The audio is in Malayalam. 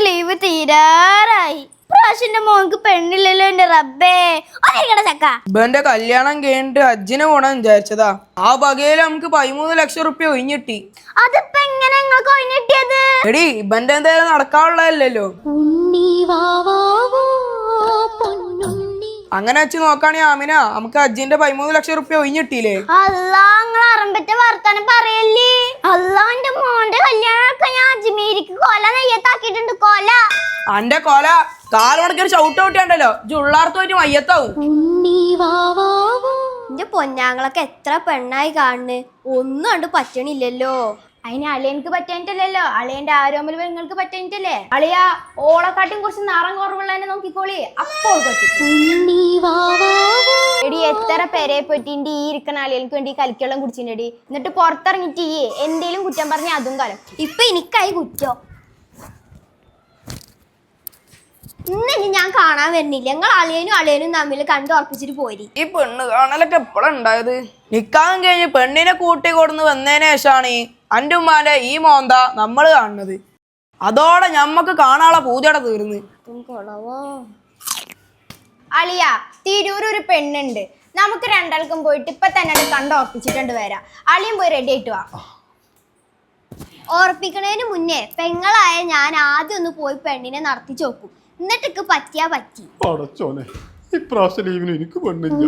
ലീവ് തീരാറായി. പ്രാവശ്യന്റെ മോൾക്ക് പെണ്ണില്ലല്ലോ എന്റെ റബ്ബേ. ചക്ക ഇവന്റെ കല്യാണം കഴിഞ്ഞിട്ട് ഹജ്ജിന് പോണെന്ന് വിചാരിച്ചതാ. ആ വകയില് നമുക്ക് 13 ലക്ഷം റുപ്യ ഒഴിഞ്ഞിട്ടി. അതിപ്പോ എങ്ങനെ നിങ്ങൾക്ക് ഒഴിഞ്ഞിട്ടിയത്? എടി ഇവന്റെ എന്തായാലും നടക്കാനുള്ളതല്ലോ. അങ്ങനെ വെച്ച് നോക്കാണെങ്കിൽ ആമിന നമുക്ക് ഹജ്ജിന്റെ 13 ലക്ഷം റുപ്യ ഒഴിഞ്ഞിട്ടില്ലേ? അറമ്പറ്റ വർത്താനം പറയല്ലേ. അള്ളാന്റെ മോന്റെ കല്യാണമൊക്കെ ഞാൻ അജ്മീരിക്ക് കൊല നെയ്യത്താക്കിയിട്ടുണ്ട്. കൊല അന്റെ കൊല കാലോണക്കൊരു ചവിട്ടോട്ടിയാണ്ടല്ലോ ഉള്ളാർത്തോയിട്ട് മയ്യത്താവും. എന്റെ പൊന്നാങ്ങളൊക്കെ എത്ര പെണ്ണായി കാണുന്നു. ഒന്നും കണ്ട് പറ്റണില്ലല്ലോ. അതിന് അളിയനക്ക് പറ്റാനിട്ടല്ലോ, അളിയന്റെ ആരോമൽ നിങ്ങൾക്ക് പറ്റാനിട്ടല്ലേ. അളിയ ഓളക്കാട്ടും കുറച്ച് നിറം കുറവുള്ളതിനെ നോക്കിക്കോളി, അപ്പോൾ പറ്റും. എടി എത്ര പേരെ പറ്റിന്റെ ഈ ഇരിക്കണ അളിയനക്ക് വേണ്ടി കലിക്കെള്ളം കുടിച്ചിട്ടുണ്ടെടി. എന്നിട്ട് പുറത്തിറങ്ങിട്ട് ഈ എന്തേലും കുറ്റം പറഞ്ഞ അതും കാലം. ഇപ്പൊ എനിക്കായി കുറ്റം. ഇന്ന് ഞാൻ കാണാൻ വരുന്നില്ല. ഞങ്ങൾ അളിയനും തമ്മിൽ കണ്ടു ഉറപ്പിച്ചിട്ട് പോരി. ഈ പെണ്ണ് കാണലൊക്കെ എപ്പോഴാ ഉണ്ടായത്? നിക്കാഹം കഴിഞ്ഞ് പെണ്ണിനെ കൂട്ടി കൊടുന്ന് വന്നതിന് ശേഷമാണ് അന്റെ ഉമ്മാന്റെ ഈ മോന്ത നമ്മള് കാണുന്നത്. അതോടെ ഞമ്മക്ക് കാണാനുള്ള പൂജയുടെ തീർന്ന്. അളിയ തിരൂര് ഒരു പെണ്ണുണ്ട്, നമുക്ക് രണ്ടാൾക്കും പോയിട്ട് ഇപ്പൊ തന്നെ കണ്ട് ഉറപ്പിച്ചിട്ടുണ്ട് വരാം. അളിയും പോയി റെഡി ആയിട്ട് വാ. ഉറപ്പിക്കണതിന് മുന്നേ പെങ്ങളായ ഞാൻ ആദ്യം ഒന്ന് പോയി പെണ്ണിനെ നടത്തി ചോക്കും. എന്നിട്ട് പറ്റിയാ പറ്റി. ഇപ്രാവശ്യം ലീവിന് എനിക്ക് പെണ്ണില്ല.